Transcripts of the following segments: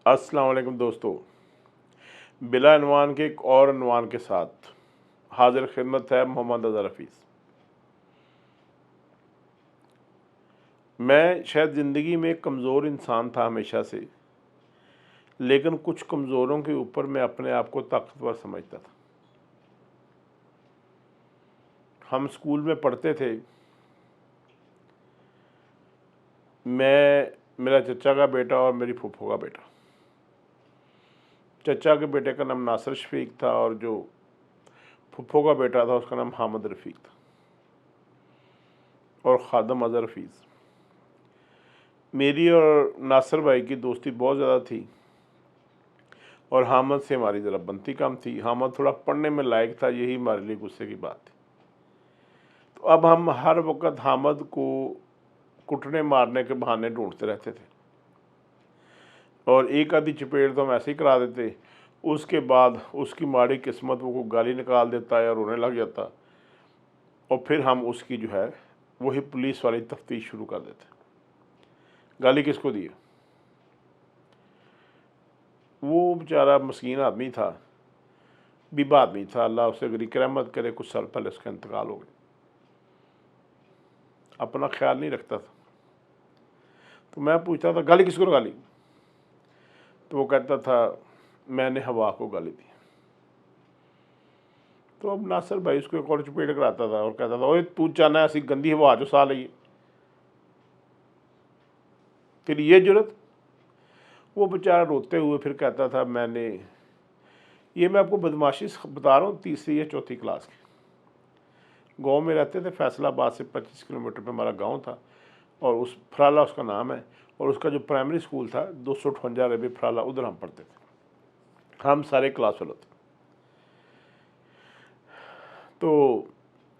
अस्सलाम वालेकुम दोस्तों। बिला अनवान के एक और अनवान के साथ हाजिर खिदमत है मोहम्मद अज़हर हफ़ीज़। मैं शायद ज़िंदगी में एक कमज़ोर इंसान था हमेशा से, लेकिन कुछ कमज़ोरों के ऊपर मैं अपने आप को ताकतवर समझता था। हम स्कूल में पढ़ते थे। मैं, मेरा चचा का बेटा और मेरी फूफो का बेटा। चचा के बेटे का नाम नासिर शफ़ीक था और जो फूफो का बेटा था उसका नाम हामिद रफ़ीक था और ख़ादम अज़हर हफ़ीज़। मेरी और नासिर भाई की दोस्ती बहुत ज़्यादा थी और हामिद से हमारी ज़रा बनती कम थी। हामिद थोड़ा पढ़ने में लायक था, यही हमारे लिए गुस्से की बात थी। तो अब हम हर वक़्त हामिद को कुटने मारने के बहाने ढूंढते रहते थे और एक आधी चपेट तो हम ऐसे ही करा देते। उसके बाद उसकी माड़ी किस्मत वो गाली निकाल देता या रोने लग जाता और फिर हम उसकी जो है वही पुलिस वाली तफ्तीश शुरू कर देते। गाली किसको दी? वो बेचारा मस्कीन आदमी था, बीबा आदमी था, अल्लाह उसे गरीक रहमत करे। कुछ साल पहले उसका इंतकाल हो गया। अपना ख्याल नहीं रखता था। तो मैं पूछता था गाली किसको गाली? तो वो कहता था मैंने हवा को गाली दी। तो अब नासिर भाई उसको एक और चपेट कराता था और कहता था ओए तू चाहना ऐसी गंदी हवा जो सा लई, फिर ये जरूरत। वो बेचारा रोते हुए फिर कहता था मैंने, ये मैं आपको बदमाशी बता रहा हूँ, तीसरी या चौथी क्लास की। गांव में रहते थे, फैसलाबाद से 25 किलोमीटर पे हमारा गांव था और उस फराला उसका नाम है और उसका जो प्राइमरी स्कूल था 258 रबी फराला, उधर हम पढ़ते थे। हम सारे क्लास वाले थे। तो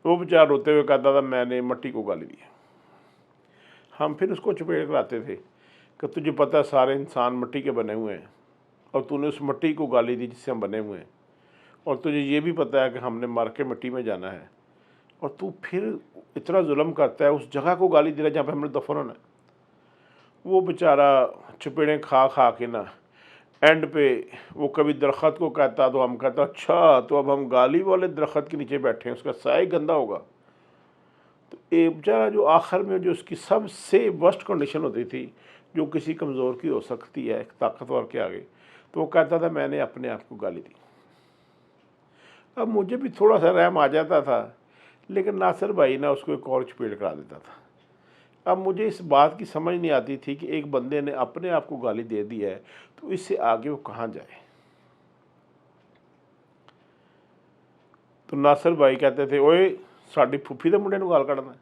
वो बेचारा रोते हुए कहता था मैंने मट्टी को गाली दी। हम फिर उसको चपेट कराते थे कि तुझे पता है सारे इंसान मिट्टी के बने हुए हैं और तूने उस मिट्टी को गाली दी जिससे हम बने हुए हैं, और तुझे ये भी पता है कि हमने मर के मिट्टी में जाना है, और तू फिर इतना जुल्म करता है, उस जगह को गाली दे रहा है जहाँ पे हमने दफन होना है। वो बेचारा चपेड़ें खा खा के ना एंड पे वो कभी दरख्त को कहता तो हम कहता अच्छा तो अब हम गाली वाले दरख्त के नीचे बैठे हैं, उसका साया ही गंदा होगा। तो एक बेचारा जो आखिर में जो उसकी सबसे वर्स्ट कंडीशन होती थी जो किसी कमज़ोर की हो सकती है एक ताकतवर के आगे, तो वो कहता था मैंने अपने आप को गाली दी। अब मुझे भी थोड़ा सा रहम आ जाता था, लेकिन नासिर भाई ना उसको एक और चपेट करा देता था। अब मुझे इस बात की समझ नहीं आती थी कि एक बंदे ने अपने आप को गाली दे दी है तो इससे आगे वो कहाँ जाए। तो नासिर भाई कहते थे ओए साड़ी फुफी के मुंडे गाल कढ़ना,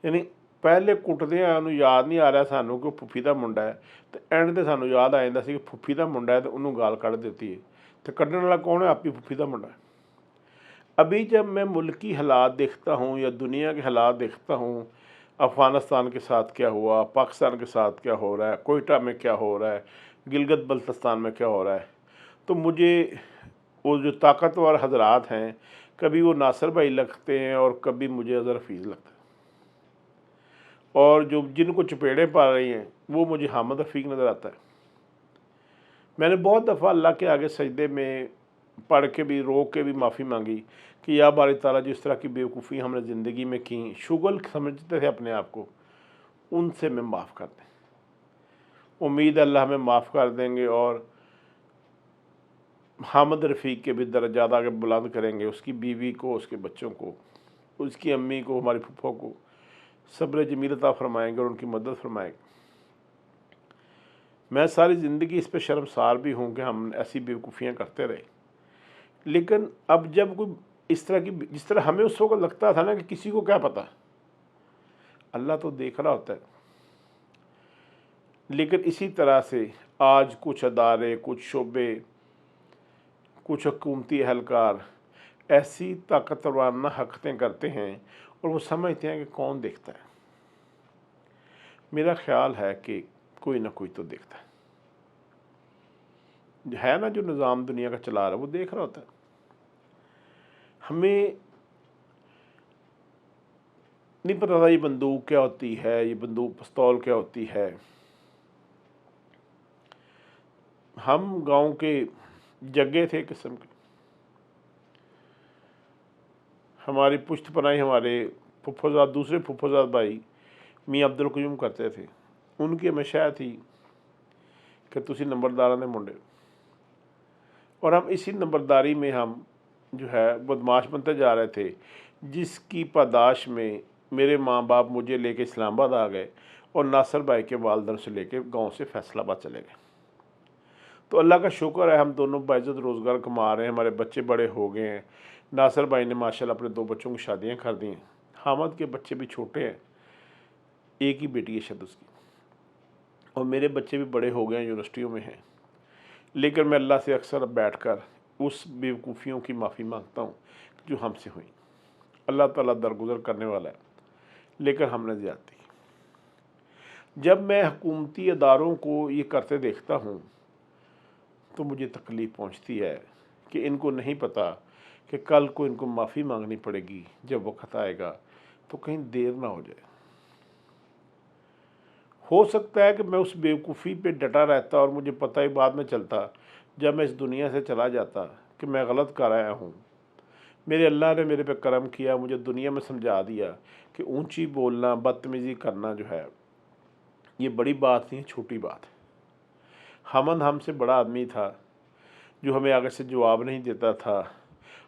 यानी पहले कुटदे उन्होंने याद नहीं आ रहा सानू कि फुफी का मुंडा है, तो एंड से सानू याद आ जाता कि फुफी का मुंडा है तो उन्होंने गाल कढ़ दी है, तो कढ़ने वाला कौन है? आप ही फुफी का मुंडा है। अभी जब मैं मुल्की हालात देखता हूँ या दुनिया के हालात देखता हूँ, अफ़गानिस्तान के साथ क्या हुआ, पाकिस्तान के साथ क्या हो रहा है, कोयटा में क्या हो रहा है, गिलगित बल्तिस्तान में क्या हो रहा है, तो मुझे वो जो ताकतवर हजरात हैं कभी वो नासिर भाई लगते हैं और कभी मुझे अज़हर हफ़ीज़ लगता है, और जो जिनको चपेड़ें पा रही हैं वो मुझे हामिद रफ़ीक नज़र आता है। मैंने बहुत दफ़ा अल्लाह के आगे सजदे में पढ़ के भी, रो के भी माफ़ी मांगी कि या बारी ताला जिस तरह की बेवकूफ़ी हमने ज़िंदगी में की, शुगल समझते थे अपने आप को, उनसे मैं माफ़ कर दें। उम्मीद अल्लाह हमें माफ़ कर देंगे और हामिद रफ़ीक के भी दर्जात आगे बुलंद करेंगे, उसकी बीवी को, उसके बच्चों को, उसकी अम्मी को, हमारी फूफो को सब्र जमील अता फ़रमाएँगे और उनकी मदद फ़रमाएँगे। मैं सारी ज़िंदगी इस पे शर्मसार भी हूँ कि हम ऐसी बेवकूफ़ियाँ करते रहे, लेकिन अब जब कोई इस तरह की, जिस तरह हमें उस वक़्त लगता था ना कि किसी को क्या पता, अल्लाह तो देख रहा होता है। लेकिन इसी तरह से आज कुछ अदारे, कुछ शोबे, कुछ हुकूमती एहलकार ऐसी ताकतवराना हरकतें करते हैं और वो समझते हैं कि कौन देखता है। मेरा ख्याल है कि कोई ना कोई तो देखता है ना, जो निज़ाम दुनिया का चला रहा है वो देख रहा होता है। हमें नहीं पता था ये बंदूक क्या होती है, ये बंदूक पिस्तौल क्या होती है। हम गांव के जग्गे थे किस्म के। हमारी पुश्तपनाही हमारे फुफ्फोजाद, दूसरे फुफ्फोजाद भाई मियाँ अब्दुल कयूम करते थे। उनकी हमेशा थी कि तुसी नंबरदारां दे मुंडे, और हम इसी नंबरदारी में हम जो है बदमाश बनते जा रहे थे, जिसकी पादाश में मेरे माँ बाप मुझे लेके इस्लामाबाद आ गए और नासिर भाई के वालदन से लेके गांव से फैसलाबाद चले गए। तो अल्लाह का शुक्र है हम दोनों बाइज़्ज़त रोज़गार कमा रहे हैं, हमारे बच्चे बड़े हो गए हैं। नासिर भाई ने माशाल्लाह अपने 2 बच्चों की शादियाँ कर दी हैं। हामिद के बच्चे भी छोटे हैं, एक ही बेटी है शायद उसकी, और मेरे बच्चे भी बड़े हो गए हैं, यूनिवर्सिटियों में हैं। लेकिन मैं अल्लाह से अक्सर बैठ कर उस बेवकूफ़ियों की माफ़ी मांगता हूँ जो हमसे हुई। अल्लाह ताला दरगुजर करने वाला है, लेकिन हमने ज़्यादती की। जब मैं हुकूमती अदारों को ये करते देखता हूँ तो मुझे तकलीफ़ पहुँचती है कि इनको नहीं पता कि कल को इनको माफ़ी मांगनी पड़ेगी जब वक्त आएगा, तो कहीं देर ना हो जाए। हो सकता है कि मैं उस बेवकूफ़ी पे डटा रहता और मुझे पता ही बाद में चलता जब मैं इस दुनिया से चला जाता कि मैं गलत कर आया हूँ। मेरे अल्लाह ने मेरे पे करम किया, मुझे दुनिया में समझा दिया कि ऊंची बोलना, बदतमीज़ी करना जो है ये बड़ी बात नहीं, छोटी बात है। हमन हमसे बड़ा आदमी था जो हमें आगे से जवाब नहीं देता था,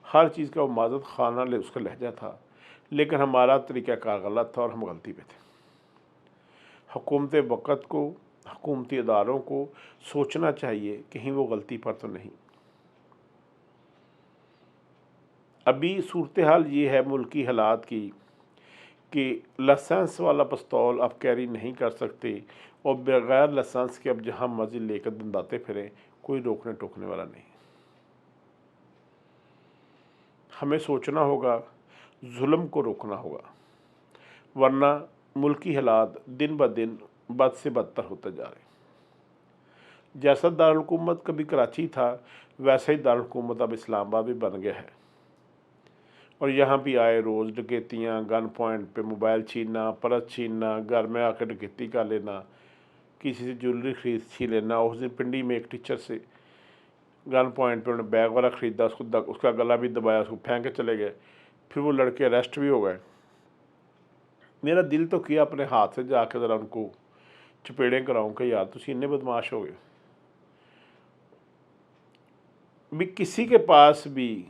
हर चीज़ का वो माज़रत खाना ले उसका लहजा था, लेकिन हमारा तरीक़ाकार गलत था और हम गलती पे थे। हुकूमत वक़्त को, हुकूमती अदारों को सोचना चाहिए कहीं वो गलती पर तो नहीं। अभी सूरत हाल ये है मुल्क की हालात की कि लाइसेंस वाला पिस्तौल आप कैरी नहीं कर सकते, और बगैर लाइसेंस के अब जहाँ मर्जी लेकर दंदाते फिरें, कोई रोकने टोकने वाला नहीं। हमें सोचना होगा, जुल्म को रोकना होगा, वरना मुल्क की हालात दिन ब दिन बद से बदतर होते जा रहे हैं। जैसा दारुल-हुकूमत कभी कराची था, वैसा ही दारुल-हुकूमत अब इस्लामाबाद भी बन गया है, और यहाँ भी आए रोज़ डकैतियाँ, गन पॉइंट पे मोबाइल छीनना, पर्स छीनना, घर में आकर डकैती कर लेना, किसी से ज्वेलरी खरीद छीन लेना। उस दिन पिंडी में एक टीचर से गन पॉइंट पे उन्होंने बैग वाला ख़रीदा, उसका गला भी दबाया, उसको फेंक के चले गए। फिर वो लड़के अरेस्ट भी हो गए। मेरा दिल तो किया अपने हाथ से जाकर ज़रा उनको चपेड़ें कराऊँ कि यार तुसी इन्ने बदमाश हो गए। भी किसी के पास भी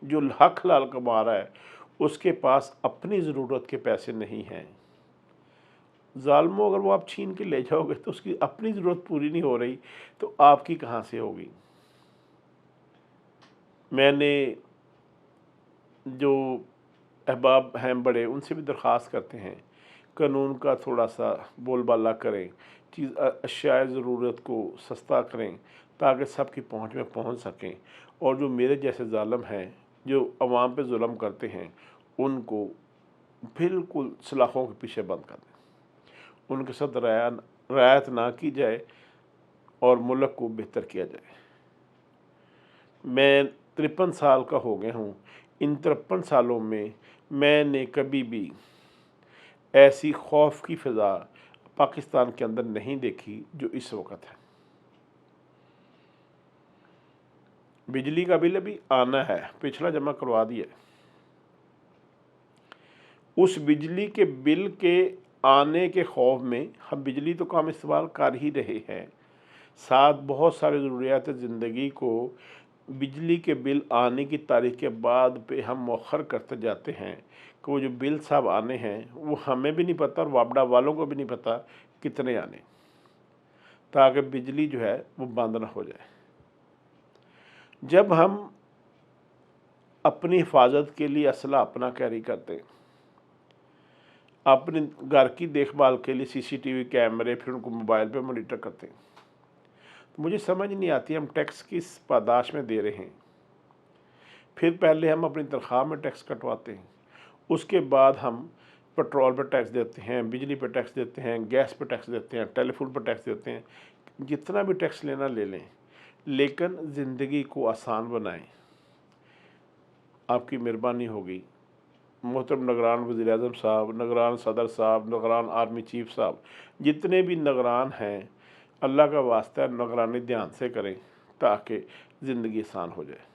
जो हक हलाल कमा रहा है, उसके पास अपनी ज़रूरत के पैसे नहीं हैं। ज़ालिमों, अगर वो आप छीन के ले जाओगे तो उसकी अपनी ज़रूरत पूरी नहीं हो रही, तो आपकी कहाँ से होगी। मैंने जो अहबाब हैं बड़े, उनसे भी दरख्वास्त करते हैं कानून का थोड़ा सा बोलबाला करें, अशियाए ज़रूरत को सस्ता करें ताकि सबकी पहुंच में पहुंच सकें, और जो मेरे जैसे ज़ालिम हैं जो अवाम पे जुल्म करते हैं उनको बिल्कुल सलाखों के पीछे बंद कर दें, उनके साथ रियायत ना की जाए और मुल्क को बेहतर किया जाए। मैं 53 साल का हो गया हूँ। इन 53 सालों में मैंने कभी भी ऐसी खौफ की फ़िज़ा पाकिस्तान के अंदर नहीं देखी जो इस वक्त है। बिजली का बिल अभी आना है, पिछला जमा करवा दिया। उस बिजली के बिल के आने के खौफ में हम बिजली तो कम इस्तेमाल कर ही रहे हैं, साथ बहुत सारे ज़रूरियात ज़िंदगी को बिजली के बिल आने की तारीख के बाद पे हम मौखर करते जाते हैं कि वो जो बिल साहब आने हैं वो हमें भी नहीं पता और वापडा वालों को भी नहीं पता कितने आने, ताकि बिजली जो है वो बंद ना हो जाए। जब हम अपनी हिफाजत के लिए असला अपना कैरी करते हैं, अपने घर की देखभाल के लिए सीसीटीवी कैमरे, फिर उनको मोबाइल पे मॉनिटर करते हैं, तो मुझे समझ नहीं आती हम टैक्स किस पादाश में दे रहे हैं। फिर पहले हम अपनी तनख्वाह में टैक्स कटवाते हैं, उसके बाद हम पेट्रोल पर टैक्स देते हैं, बिजली पर टैक्स देते हैं, गैस पर टैक्स देते हैं, टेलीफोन पर टैक्स देते हैं। जितना भी टैक्स लेना ले लें, लेकिन ज़िंदगी को आसान बनाएं। आपकी मेहरबानी होगी। मोहतरम निगरान वज़ीर-ए-आज़म साहब, निगरान सदर साहब, निगरान आर्मी चीफ साहब, जितने भी निगरान हैं, अल्लाह का वास्ता है, निगरानी ध्यान से करें ताकि ज़िंदगी आसान हो जाए।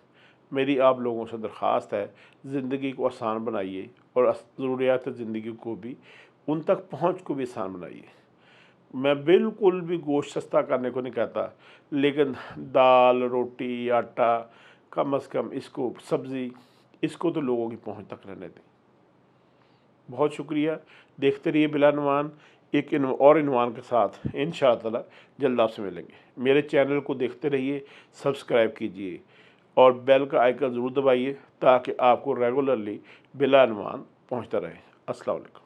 मेरी आप लोगों से दरख्वास्त है, ज़िंदगी को आसान बनाइए और ज़रूरियात ज़िंदगी को भी, उन तक पहुँच को भी आसान बनाइए। मैं बिल्कुल भी गोश्त सस्ता करने को नहीं कहता, लेकिन दाल, रोटी, आटा, कम से कम इसको, सब्ज़ी, इसको तो लोगों की पहुँच तक रहने दें। बहुत शुक्रिया। देखते रहिए बिलानुमान, एक और इनवान के साथ इंशाअल्लाह जल्द आपसे मिलेंगे। मेरे चैनल को देखते रहिए, सब्सक्राइब कीजिए और बेल का आइकन ज़रूर दबाइए ताकि आपको रेगुलरली बिलानुमान पहुँचता रहे। अस्सलाम वालेकुम।